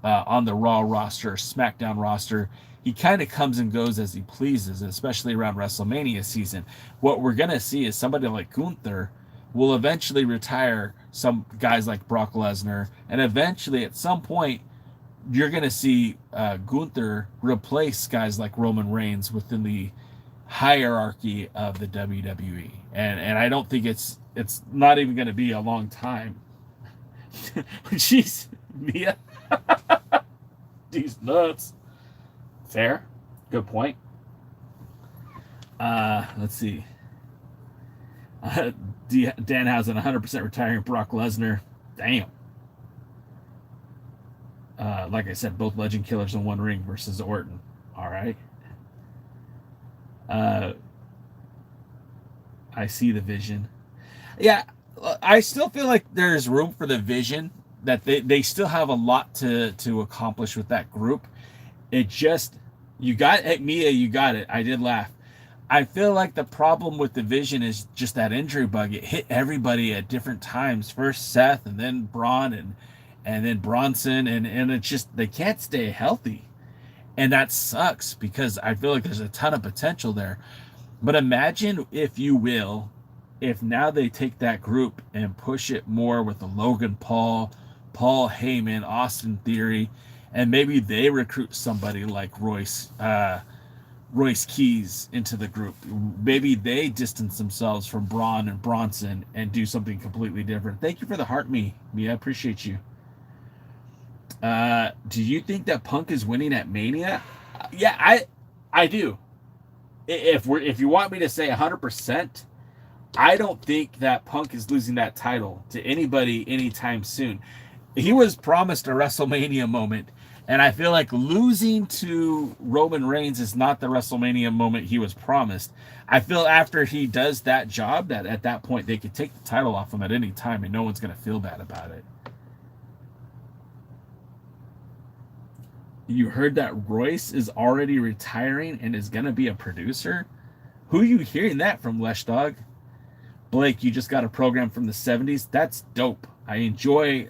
on the Raw roster, SmackDown roster. He kind of comes and goes as he pleases, especially around WrestleMania season. What we're going to see is somebody like Gunther will eventually retire some guys like Brock Lesnar, and eventually at some point you're going to see Gunther replace guys like Roman Reigns within the hierarchy of the WWE. And I don't think it's not even going to be a long time. Jeez, Mia. These nuts. Fair. Good point. Let's see. Danhausen 100% retiring Brock Lesnar. Damn. Like I said, both legend killers in one ring versus Orton. All right. I see the vision. Yeah, I still feel like there's room for the vision, that they still have a lot to accomplish with that group. It just, you got it, Mia, you got it. I did laugh. I feel like the problem with the vision is just that injury bug. It hit everybody at different times. First Seth, and then Braun, and then Bronson, and it's just, they can't stay healthy. And that sucks because I feel like there's a ton of potential there. But imagine, if you will, if now they take that group and push it more with the Logan Paul, Paul Heyman, Austin Theory, and maybe they recruit somebody like Royce Keys into the group. Maybe they distance themselves from Braun and Bronson and do something completely different. Thank you for the heart, me. I appreciate you. Do you think that Punk is winning at Mania? Yeah, I do. If you want me to say 100%, I don't think that Punk is losing that title to anybody anytime soon. He was promised a WrestleMania moment, And I feel like losing to Roman Reigns is not the WrestleMania moment he was promised. I feel after he does that job, that at that point they could take the title off him at any time and no one's going to feel bad about it. You heard that Royce is already retiring and is going to be a producer? Who are you hearing that from, Lesh Dog? Blake, you just got a program from the 70s? That's dope. I enjoy.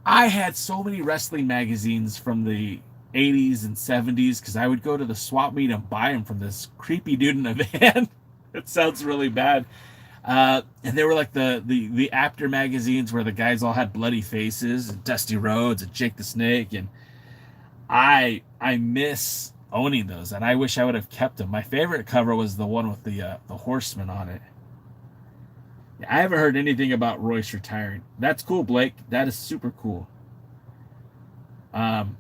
I had so many wrestling magazines from the 80s and 70s because I would go to the swap meet and buy them from this creepy dude in a van. It sounds really bad. And they were like the after magazines where the guys all had bloody faces, and Dusty Rhodes and Jake the Snake, and I miss owning those, and I wish I would have kept them. My favorite cover was the one with the Horseman on it. I haven't heard anything about Royce retiring. That's cool, Blake. That is super cool. I'm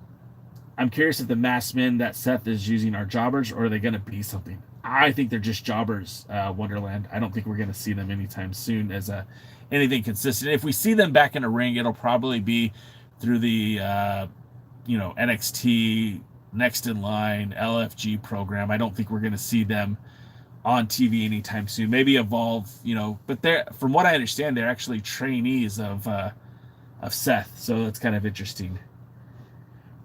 curious if the masked men that Seth is using are jobbers, or are they going to be something? I think they're just jobbers, Wonderland. I don't think we're going to see them anytime soon as anything consistent. If we see them back in a ring, it'll probably be through the NXT Next in Line LFG program. I don't think we're going to see them on TV anytime soon. Maybe Evolve, but they're, from what I understand, they're actually trainees of Seth, so it's kind of interesting.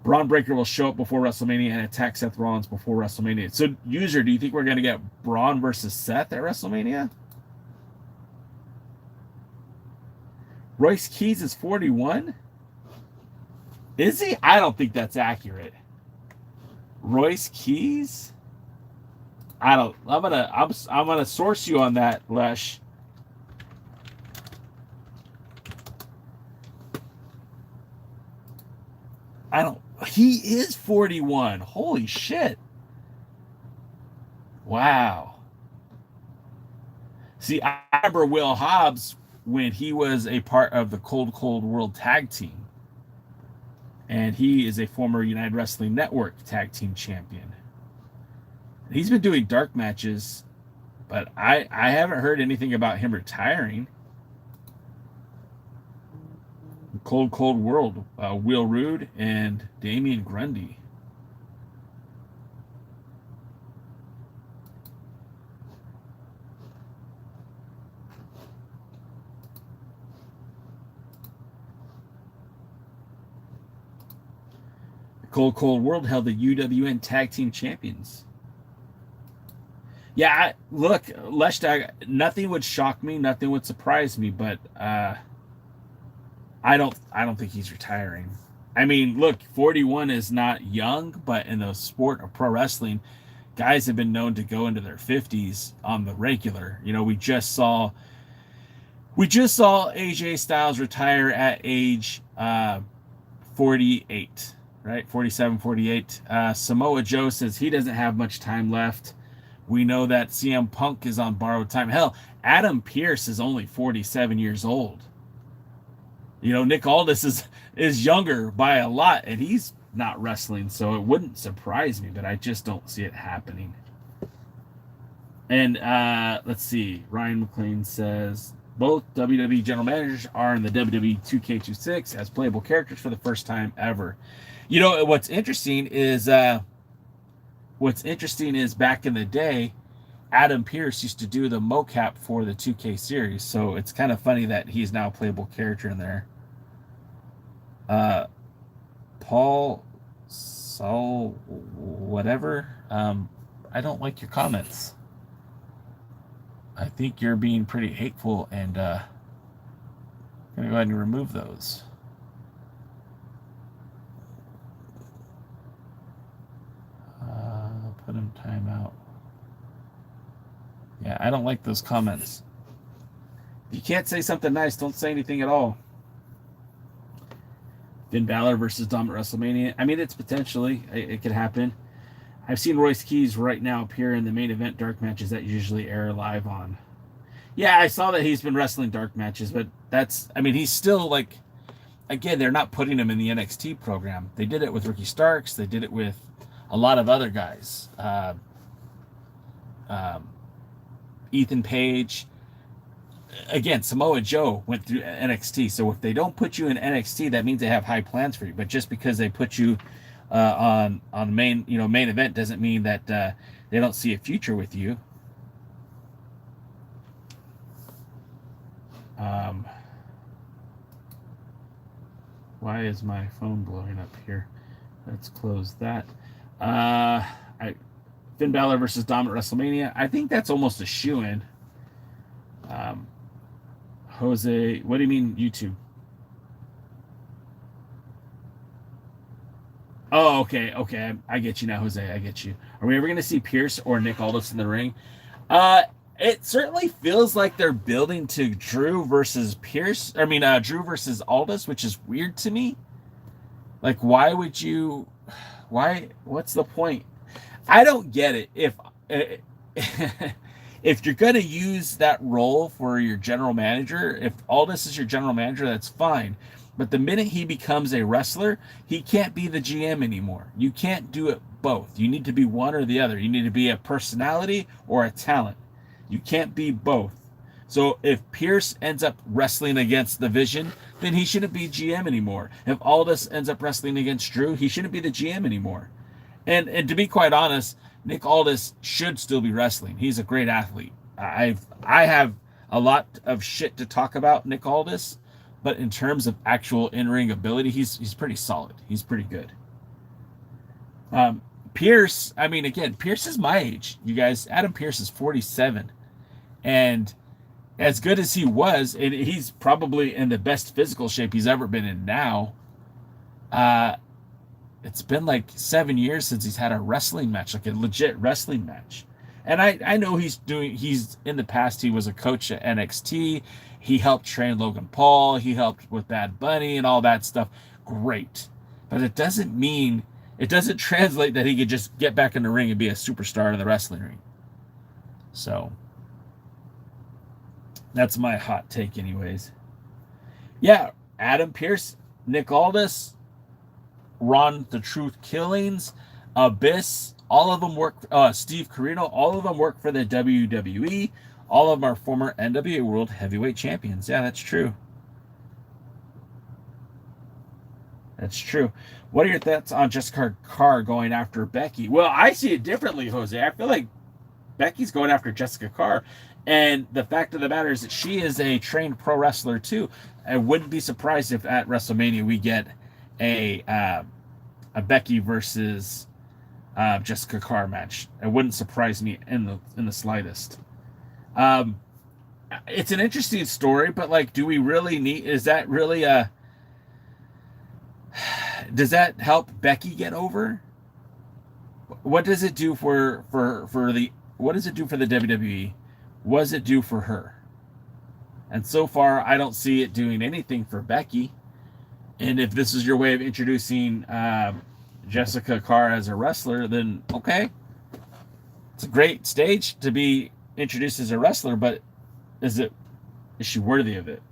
Braun Breaker will show up before WrestleMania and attack Seth Rollins before WrestleMania. So, user, do you think we're going to get Braun versus Seth at WrestleMania? Royce Keys is 41? Is he? I don't think that's accurate. Royce Keys? I'm gonna source you on that, Lesh. He is 41. Holy shit. Wow. See, I remember Will Hobbs when he was a part of the Cold World Tag Team. And he is a former United Wrestling Network Tag Team Champion. He's been doing dark matches, but I haven't heard anything about him retiring. Cold World, Will Rude and Damian Grundy. Cold World held the UWN Tag Team Champions. Yeah, look, Leshtag, nothing would shock me, nothing would surprise me, but I don't think he's retiring. I mean, look, 41 is not young, but in the sport of pro wrestling, guys have been known to go into their 50s on the regular. We just saw AJ Styles retire at age 48, right? 47, 48. Samoa Joe says he doesn't have much time left. We know that CM Punk is on borrowed time. Hell, Adam Pearce is only 47 years old. Nick Aldis is younger by a lot, and he's not wrestling, so it wouldn't surprise me, but I just don't see it happening. And let's see. Ryan McLean says, both WWE general managers are in the WWE 2K26 as playable characters for the first time ever. What's interesting is back in the day, Adam Pearce used to do the mocap for the 2K series, so it's kind of funny that he's now a playable character in there. Paul Saul whatever. I don't like your comments. I think you're being pretty hateful, and I'm gonna go ahead and remove those. Put him timeout. Yeah, I don't like those comments. If you can't say something nice, don't say anything at all. Finn Balor versus Dom at WrestleMania. I mean, it's potentially, it could happen. I've seen Royce Keys right now appear in the main event dark matches that usually air live on. Yeah, I saw that he's been wrestling dark matches, but he's still like, again, they're not putting him in the NXT program. They did it with Ricky Starks. They did it with a lot of other guys. Ethan Page. again, Samoa Joe went through NXT. So if they don't put you in NXT, that means they have high plans for you. But just because they put you on main main event doesn't mean that they don't see a future with you. Why is my phone blowing up here? Let's close that. Finn Balor versus Dom at WrestleMania. I think that's almost a shoo-in. Jose, what do you mean YouTube? Oh, okay. I get you now, Jose. I get you. Are we ever going to see Pierce or Nick Aldis in the ring? It certainly feels like they're building to Drew versus Pierce. I mean, Drew versus Aldis, which is weird to me. Like, why would you? Why? What's the point? I don't get it. If you're going to use that role for your general manager, if Aldis is your general manager, that's fine. But the minute he becomes a wrestler, he can't be the GM anymore. You can't do it both. You need to be one or the other. You need to be a personality or a talent. You can't be both. So if Pierce ends up wrestling against the Vision, then he shouldn't be GM anymore. If Aldis ends up wrestling against Drew, he shouldn't be the GM anymore. And to be quite honest, Nick Aldis should still be wrestling. He's a great athlete. I have a lot of shit to talk about Nick Aldis, but in terms of actual in-ring ability, he's pretty solid. He's pretty good. Pierce, I mean, again, Pierce is my age. You guys, Adam Pierce is 47. And as good as he was, and he's probably in the best physical shape he's ever been in now, it's been like 7 years since he's had a wrestling match, like a legit wrestling match. And I know he's in the past, he was a coach at NXT. He helped train Logan Paul. He helped with Bad Bunny and all that stuff. Great. But it doesn't translate that he could just get back in the ring and be a superstar in the wrestling ring. So that's my hot take anyways. Yeah, Adam Pierce, Nick Aldis, Ron the Truth Killings, Abyss, all of them work, Steve Corino, all of them work for the WWE. All of them are former NWA World Heavyweight Champions. Yeah, that's true. That's true. What are your thoughts on Jessica Carr going after Becky? Well, I see it differently, Jose. I feel like Becky's going after Jessica Carr. And the fact of the matter is that she is a trained pro wrestler, too. I wouldn't be surprised if at WrestleMania we get a Becky versus Jessica Carr match. It wouldn't surprise me in the slightest. It's an interesting story, but like, do we really need? Is that really does that help Becky get over? What does it do for the? What does it do for the WWE? What does it do for her? And so far, I don't see it doing anything for Becky. And if this is your way of introducing Jessica Carr as a wrestler, then okay, it's a great stage to be introduced as a wrestler, but is she worthy of it?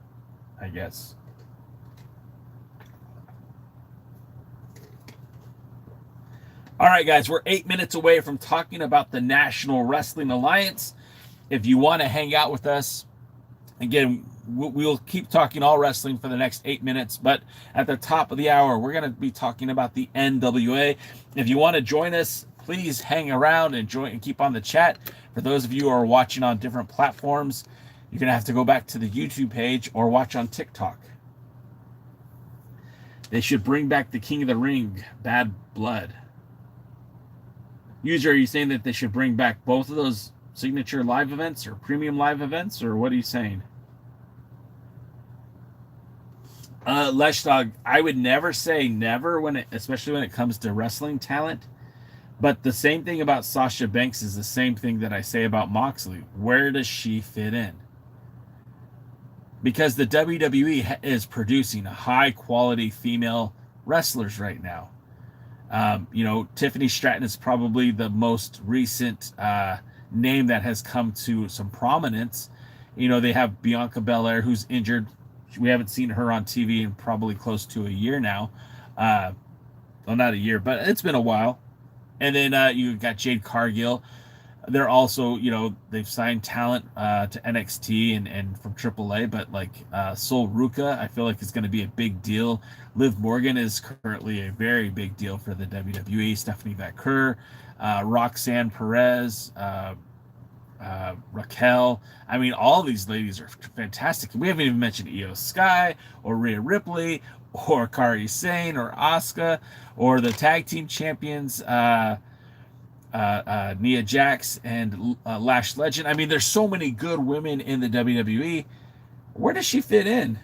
I guess. All right, guys, we're 8 minutes away from talking about the National Wrestling Alliance. If you want to hang out with us, again, we'll keep talking all wrestling for the next 8 minutes, but at the top of the hour, we're going to be talking about the NWA. If you want to join us, please hang around and join and keep on the chat. For those of you who are watching on different platforms, you're going to have to go back to the YouTube page or watch on TikTok. They should bring back the King of the Ring, Bad Blood. User, are you saying that they should bring back both of those signature live events or premium live events, or what are you saying? Leshdog, I would never say never especially when it comes to wrestling talent. But the same thing about Sasha Banks is the same thing that I say about Moxley. Where does she fit in? Because the WWE is producing high quality female wrestlers right now. Tiffany Stratton is probably the most recent name that has come to some prominence. They have Bianca Belair, who's injured. We haven't seen her on TV in probably close to a year now. Well, not a year, but it's been a while. And then you got Jade Cargill. They're also, they've signed talent to NXT and from AAA, but like Sol Ruca, I feel like is going to be a big deal. Liv Morgan is currently a very big deal for the WWE. Stephanie Vaquer, Roxanne Perez, Raquel. I mean, all these ladies are fantastic. We haven't even mentioned Io Sky or Rhea Ripley or Kairi Sane or Asuka or the tag team champions. Nia Jax and Lash Legend. I mean, there's so many good women in the WWE. Where does she fit in?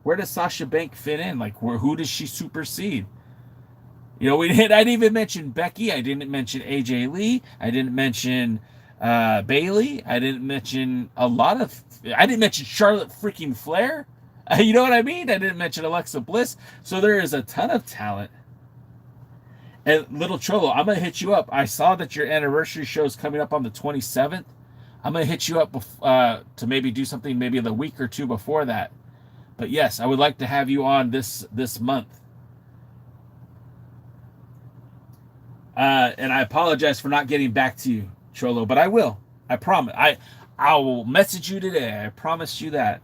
Where does Sasha Banks fit in? Like, who does she supersede? I didn't even mention Becky. I didn't mention AJ Lee. I didn't mention Bailey. I didn't mention I didn't mention Charlotte freaking Flair. You know what I mean? I didn't mention Alexa Bliss. So there is a ton of talent. And Little Cholo, I'm going to hit you up. I saw that your anniversary show is coming up on the 27th. I'm going to hit you up to maybe do something maybe the week or two before that. But yes, I would like to have you on this month. And I apologize for not getting back to you, Cholo, but I will. I promise. I will message you today. I promise you that.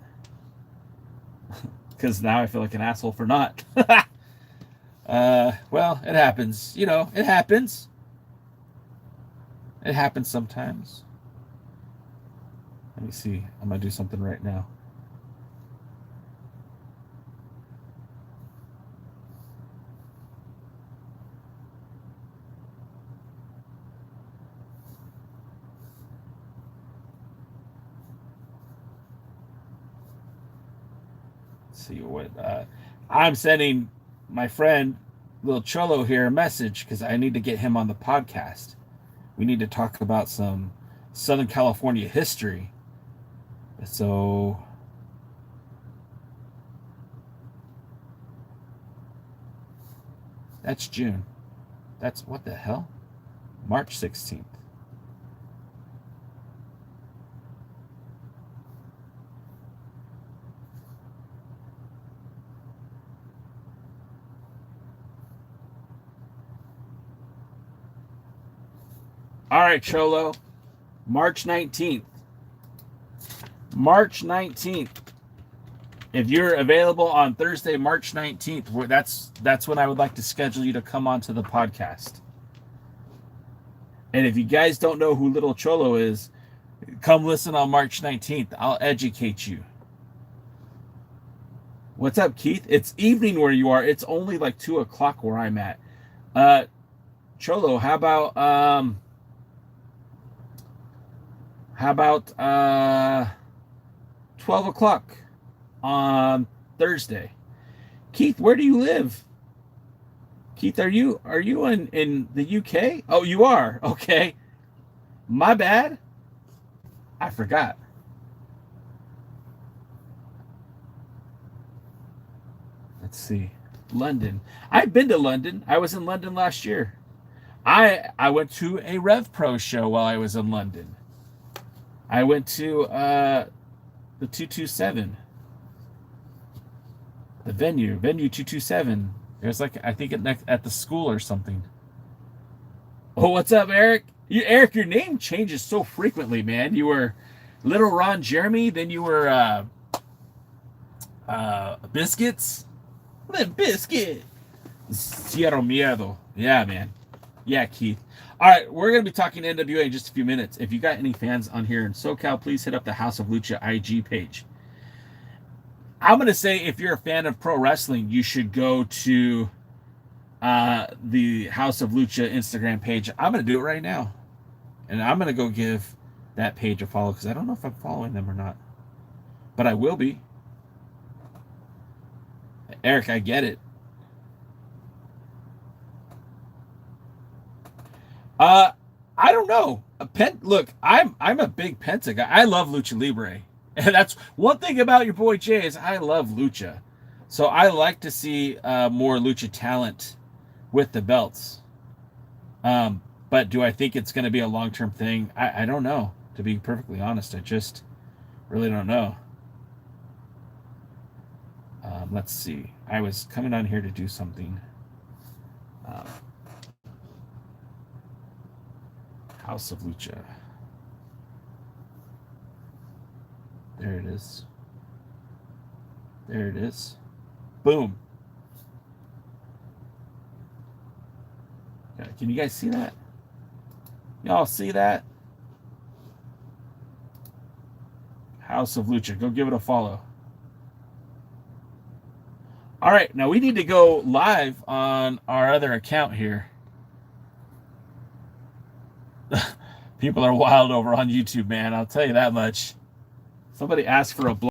Because now I feel like an asshole for not. Well, it happens. It happens. It happens sometimes. Let me see. I'm going to do something right now. Let's see what I'm sending my friend Little Cholo here a message because I need to get him on the podcast. We need to talk about some Southern California history. So that's June. That's what the hell? March 16th. All right, Cholo. March 19th. March 19th. If you're available on Thursday, March 19th, that's when I would like to schedule you to come onto the podcast. And if you guys don't know who Little Cholo is, come listen on March 19th. I'll educate you. What's up, Keith? It's evening where you are. It's only like 2 o'clock where I'm at. Cholo, how about 12 o'clock on Thursday? Keith, where do you live? Keith, are you in the UK? Oh, you are. Okay. My bad. I forgot. Let's see. London. I've been to London. I was in London last year. I went to a Rev Pro show while I was in London. I went to the 227. The venue 227. It was like, I think at the school or something. Oh, what's up, Eric? Eric, your name changes so frequently, man. You were Little Ron Jeremy, then you were Biscuits. Limp Biscuit. Cierro Miedo. Yeah, man. Yeah, Keith. All right, we're going to be talking NWA in just a few minutes. If you got any fans on here in SoCal, please hit up the House of Lucha IG page. I'm going to say if you're a fan of pro wrestling, you should go to the House of Lucha Instagram page. I'm going to do it right now. And I'm going to go give that page a follow because I don't know if I'm following them or not. But I will be. Eric, I get it. I don't know. Look, I'm a big Penta guy. I love Lucha Libre. And that's one thing about your boy Jay is I love Lucha. So I like to see more Lucha talent with the belts. But do I think it's going to be a long-term thing? I don't know. To be perfectly honest, I just really don't know. Let's see. I was coming on here to do something. House of Lucha. There it is. There it is. Boom. Can you guys see that? Y'all see that? House of Lucha. Go give it a follow. All right, now we need to go live on our other account here. People are wild over on YouTube, man. I'll tell you that much. Somebody asked for a blog.